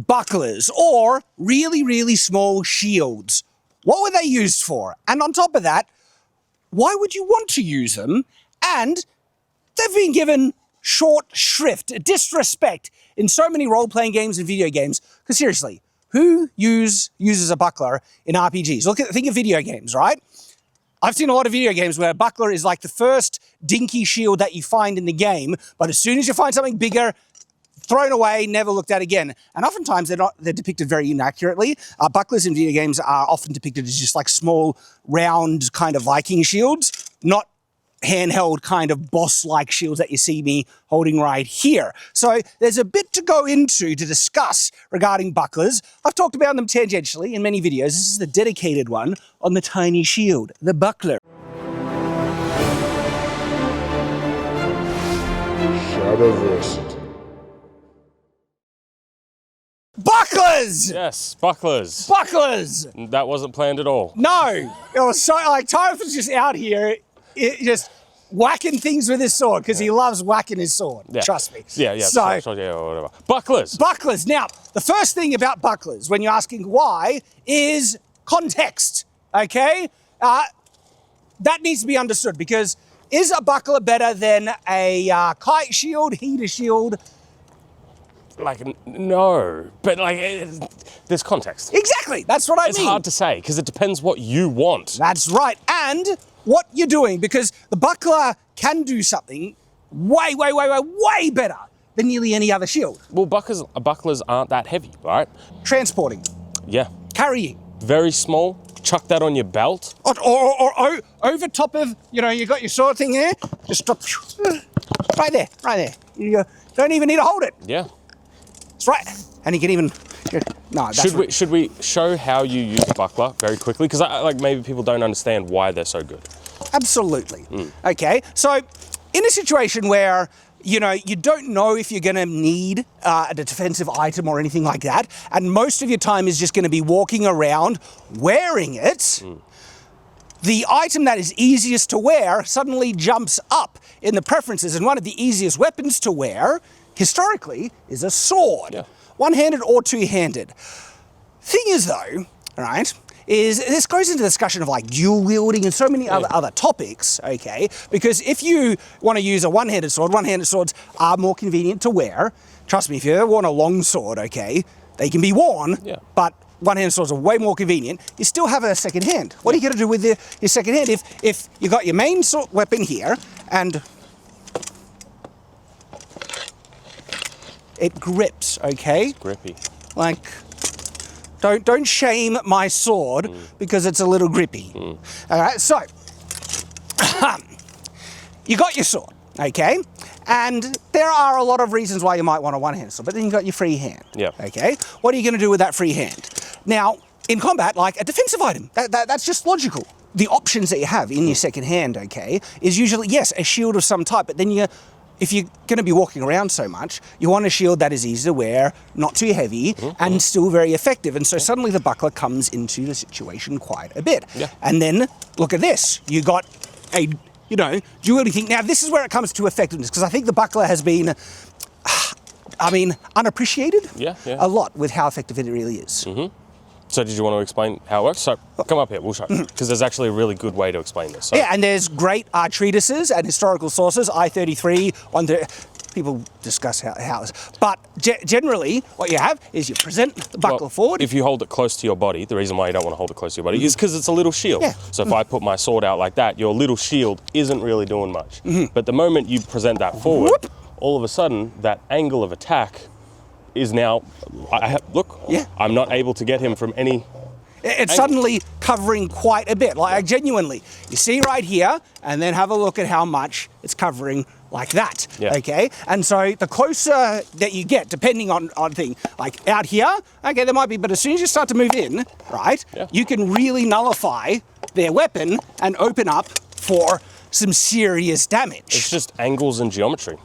bucklers, or really, really small shields. What were they used for? And on top of that, why would you want to use them? And they've been given short shrift, disrespect in so many role-playing games and video games. Because seriously, who uses a buckler in RPGs? Think of video games, right? I've seen a lot of video games where a buckler is like the first dinky shield that you find in the game, but as soon as you find something bigger, thrown away, never looked at again. And oftentimes they're depicted very inaccurately. Bucklers in video games are often depicted as just like small, round kind of Viking shields, not handheld kind of boss-like shields that you see me holding right here. So there's a bit to go into to discuss regarding bucklers. I've talked about them tangentially in many videos. This is the dedicated one on the tiny shield, the buckler. Shadiversity. Bucklers! Yes, bucklers. Bucklers! That wasn't planned at all. No! It was so, like, Tyranth was just out here just whacking things with his sword, because he loves whacking his sword. Yeah. Trust me. Yeah, So, sure, yeah, whatever. Bucklers. Bucklers. Now, the first thing about bucklers, when you're asking why, is context, okay? That needs to be understood, because is a buckler better than a kite shield, heater shield? Like, no, but like, there's context. Exactly, that's what I mean. It's hard to say, because it depends what you want. That's right, and what you're doing, because the buckler can do something way, way, way, way, way better than nearly any other shield. Well, bucklers aren't that heavy, right? Transporting. Yeah. Carrying. Very small. Chuck that on your belt. Or over top of, you got your sword thing there, just drop, right there. You don't even need to hold it. Yeah. That's right. And you can even, no, that's Should we show how you use a buckler very quickly? Because like maybe people don't understand why they're so good. Absolutely. Okay, so in a situation where, you don't know if you're gonna need a defensive item or anything like that, and most of your time is just gonna be walking around wearing it, the item that is easiest to wear suddenly jumps up in the preferences, and one of the easiest weapons to wear, historically, is a sword. Yeah. One-handed or two-handed. Thing is though, right, is this goes into the discussion of like dual wielding and so many other topics, okay? Because if you want to use a one-handed swords are more convenient to wear. Trust me, if you ever worn a long sword, okay, they can be worn, but one-handed swords are way more convenient. You still have a second hand. What are you going to do with your second hand if you got your main weapon here and it grips, okay? It's grippy. Like, don't shame my sword because it's a little grippy. All right, so you got your sword, okay? And there are a lot of reasons why you might want a one-handed sword, but then you got your free hand. Yeah. Okay. What are you going to do with that free hand? Now, in combat, like a defensive item, that's just logical. The options that you have in your second hand, okay, is usually yes a shield of some type, but then if you're going to be walking around so much, you want a shield that is easy to wear, not too heavy, and still very effective. And so suddenly the buckler comes into the situation quite a bit. Yeah. And then look at this. You got a, duality thing. Now, this is where it comes to effectiveness, because I think the buckler has been, unappreciated a lot with how effective it really is. So did you want to explain how it works? So come up here, we'll show you. Because there's actually a really good way to explain this. So. Yeah, and there's great treatises and historical sources, I-33, 130, people discuss how this. But generally, what you have is you present the buckler forward. If you hold it close to your body, the reason why you don't want to hold it close to your body is because it's a little shield. Yeah. So if I put my sword out like that, your little shield isn't really doing much. But the moment you present that forward, all of a sudden, that angle of attack is now, I'm not able to get him from any... It's suddenly covering quite a bit, like genuinely. You see right here, and then have a look at how much it's covering like that, okay? And so the closer that you get, depending on thing, like out here, okay, there might be, but as soon as you start to move in, right, you can really nullify their weapon and open up for some serious damage. It's just angles and geometry.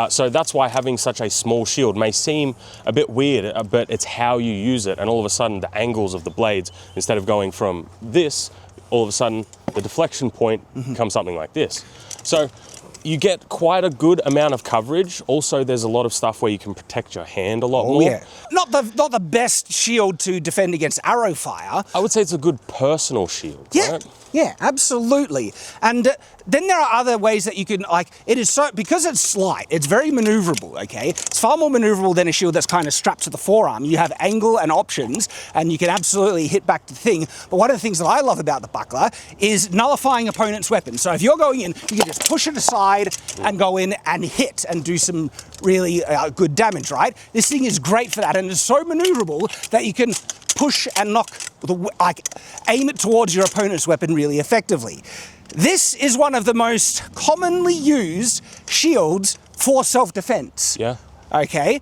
So that's why having such a small shield may seem a bit weird, but it's how you use it. And all of a sudden, the angles of the blades, instead of going from this, all of a sudden, the deflection point becomes something like this. So you get quite a good amount of coverage. Also, there's a lot of stuff where you can protect your hand a lot more. Yeah. Not the best shield to defend against arrow fire. I would say it's a good personal shield, Yeah. right? Yeah, absolutely. And then there are other ways that you can, like, it is so, because it's light, it's very maneuverable, okay? It's far more maneuverable than a shield that's kind of strapped to the forearm. You have angle and options, and you can absolutely hit back the thing. But one of the things that I love about the buckler is nullifying opponent's weapons. So if you're going in, you can just push it aside and go in and hit and do some really good damage, right? This thing is great for that, and it's so maneuverable that you can push and knock, aim it towards your opponent's weapon really effectively. This is one of the most commonly used shields for self-defense. Yeah. Okay?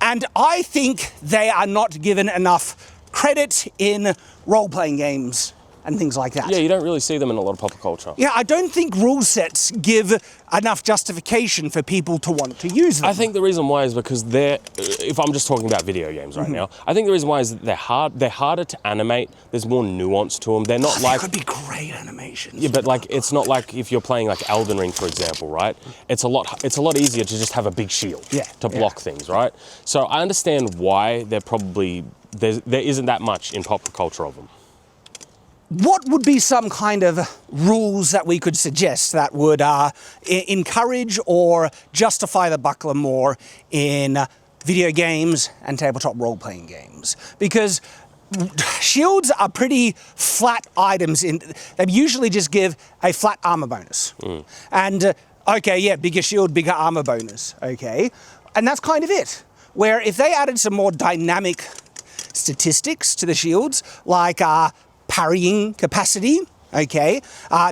And I think they are not given enough credit in role-playing games and things like that. Yeah, you don't really see them in a lot of pop culture. Yeah, I don't think rule sets give enough justification for people to want to use them. I think the reason why is because if I'm just talking about video games right now, I think the reason why is that they're harder to animate. There's more nuance to them. They're not like... They could be great animations. Yeah, but like, it's not like if you're playing like Elden Ring, for example, right? It's a lot easier to just have a big shield to block things, right? So I understand why there isn't that much in pop culture of them. What would be some kind of rules that we could suggest that would encourage or justify the buckler more in video games and tabletop role-playing games? Because shields are pretty flat items. They usually just give a flat armor bonus. And, okay, yeah, bigger shield, bigger armor bonus, okay? And that's kind of it. Where if they added some more dynamic statistics to the shields, like parrying capacity, okay,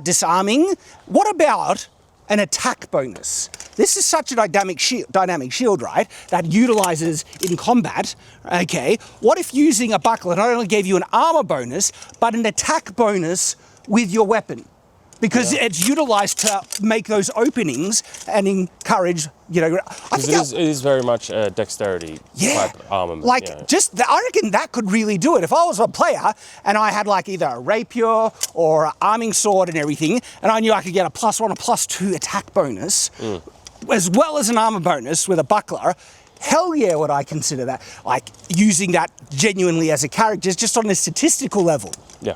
disarming. What about an attack bonus? This is such a dynamic shield, right, that utilizes in combat, okay? What if using a buckler not only gave you an armor bonus, but an attack bonus with your weapon? Because it's utilized to make those openings and encourage, you know... It is very much a dexterity type armament. Like, I reckon that could really do it. If I was a player and I had like either a rapier or an arming sword and everything, and I knew I could get a +1 or +2 attack bonus, as well as an armor bonus with a buckler, hell yeah would I consider that. Like, using that genuinely as a character, just on a statistical level. Yeah.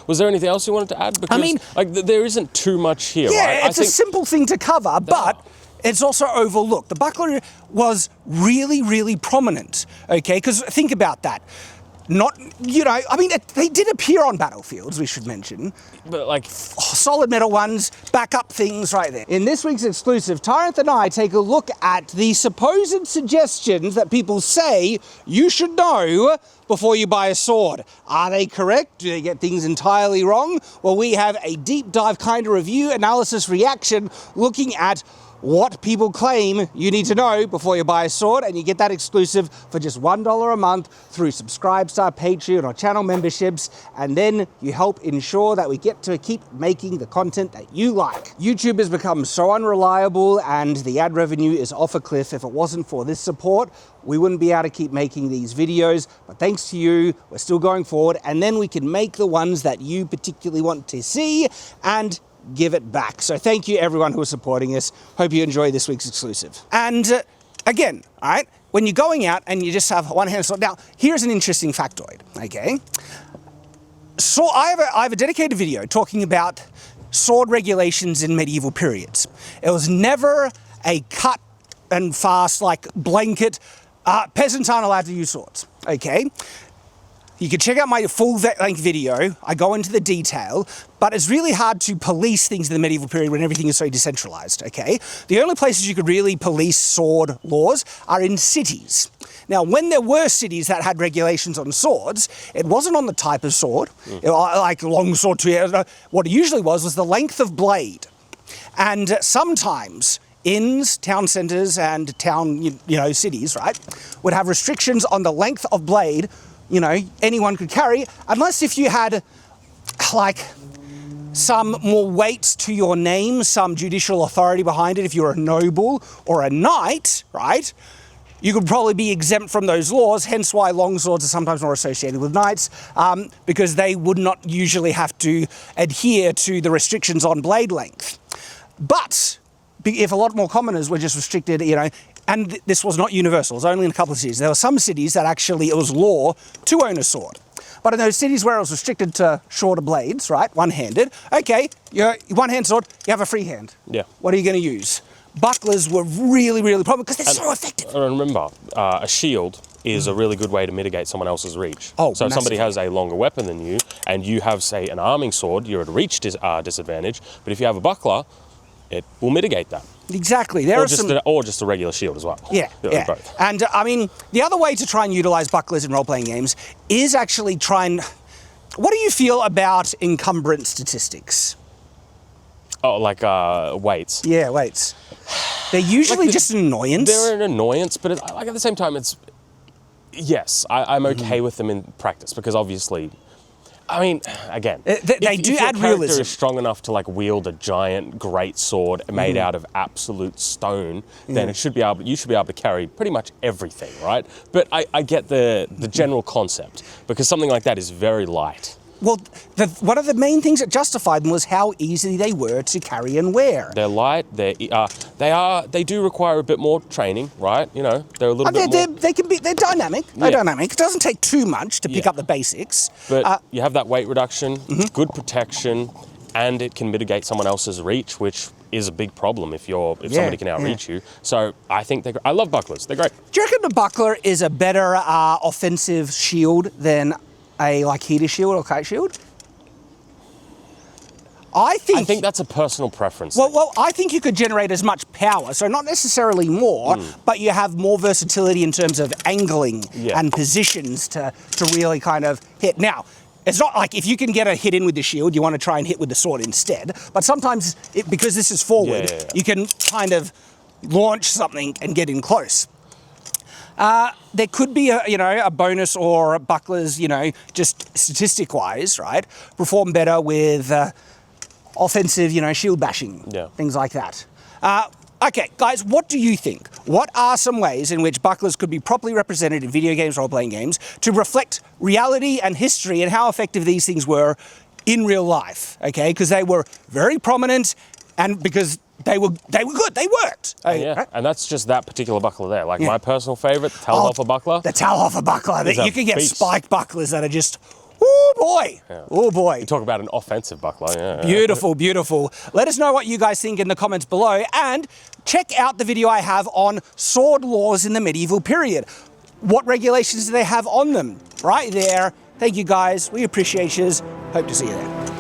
Was there anything else you wanted to add? Because, I mean, like, there isn't too much here, right? Yeah, it's a simple thing to cover, but it's also overlooked. The buckler was really, really prominent, okay? Because think about that. Not, you know, I mean, they did appear on battlefields, we should mention. But like... solid metal ones, backup things right there. In this week's exclusive, Tyranth and I take a look at the supposed suggestions that people say you should know before you buy a sword. Are they correct? Do they get things entirely wrong? Well, we have a deep dive kind of review, analysis, reaction, looking at what people claim you need to know before you buy a sword, and you get that exclusive for just $1 a month through Subscribestar, Patreon, or channel memberships, and then you help ensure that we get to keep making the content that you like. YouTube has become so unreliable, and the ad revenue is off a cliff. If it wasn't for this support, we wouldn't be able to keep making these videos, but thanks to you, we're still going forward, and then we can make the ones that you particularly want to see, and give it back. So thank you everyone who is supporting us. Hope you enjoy this week's exclusive. And again, all right, when you're going out and you just have one hand sword. Now, here's an interesting factoid, okay? So I have a dedicated video talking about sword regulations in medieval periods. It was never a cut and fast, like, blanket, peasants aren't allowed to use swords, okay? You can check out my full-length video. I go into the detail, but it's really hard to police things in the medieval period when everything is so decentralized, okay? The only places you could really police sword laws are in cities. Now, when there were cities that had regulations on swords, it wasn't on the type of sword, like long sword, what it usually was the length of blade. And sometimes inns, town centers, and town, cities, right, would have restrictions on the length of blade anyone could carry, unless if you had, like, some more weight to your name, some judicial authority behind it. If you're a noble or a knight, right, you could probably be exempt from those laws, hence why longswords are sometimes more associated with knights, because they would not usually have to adhere to the restrictions on blade length. But if a lot more commoners were just restricted, you know, and this was not universal, it was only in a couple of cities. There were some cities that actually it was law to own a sword. But in those cities where it was restricted to shorter blades, right, one-handed, okay, you're one-hand sword, you have a free hand. Yeah. What are you going to use? Bucklers were really, really popular because they're so effective. Remember, a shield is a really good way to mitigate someone else's reach. Oh, so if somebody massively. has a longer weapon than you, and you have, say, an arming sword, you're at a reach disadvantage. But if you have a buckler, it will mitigate that. Exactly. There Or are just, some... or just a regular shield as well. Yeah. Both. And I mean, the other way to try and utilize bucklers in role-playing games is actually try and... What do you feel about encumbrance statistics? Oh, like weights. Yeah, weights. They're usually just an annoyance. They're an annoyance, but like at the same time, it's... Yes, I'm okay with them in practice because obviously... I mean, again, they do add if your character realism. is strong enough to like wield a giant great sword made out of absolute stone, then you should be able to carry pretty much everything, right? But I get the general concept because something like that is very light. Well, one of the main things that justified them was how easy they were to carry and wear. They're light. They do require a bit more training, right? You know, they're a little bit more. They're dynamic. They're dynamic. It doesn't take too much to pick up the basics. But you have that weight reduction, good protection, and it can mitigate someone else's reach, which is a big problem if somebody can outreach you. So I think I love bucklers. They're great. Do you reckon the buckler is a better offensive shield than a like heater shield or kite shield? I think that's a personal preference. Well, I think you could generate as much power, so not necessarily more, but you have more versatility in terms of angling and positions to really kind of hit. Now, it's not like if you can get a hit in with the shield, you want to try and hit with the sword instead. But sometimes, because this is forward, you can kind of launch something and get in close. There could be a bonus or bucklers, just statistic-wise, right, perform better with offensive, shield bashing, things like that. Okay, guys, what do you think? What are some ways in which bucklers could be properly represented in video games, role-playing games, to reflect reality and history and how effective these things were in real life? Okay, because they were very prominent, and because they were good, they worked. Right? And that's just that particular buckler there. Like my personal favorite, the Talhofer buckler. The Talhofer buckler. You can get beast. spike bucklers that are just, oh boy, oh boy. You talk about an offensive buckler. Beautiful, beautiful. Let us know what you guys think in the comments below, and check out the video I have on sword laws in the medieval period. What regulations do they have on them? Right there. Thank you guys. We appreciate you. Hope to see you there.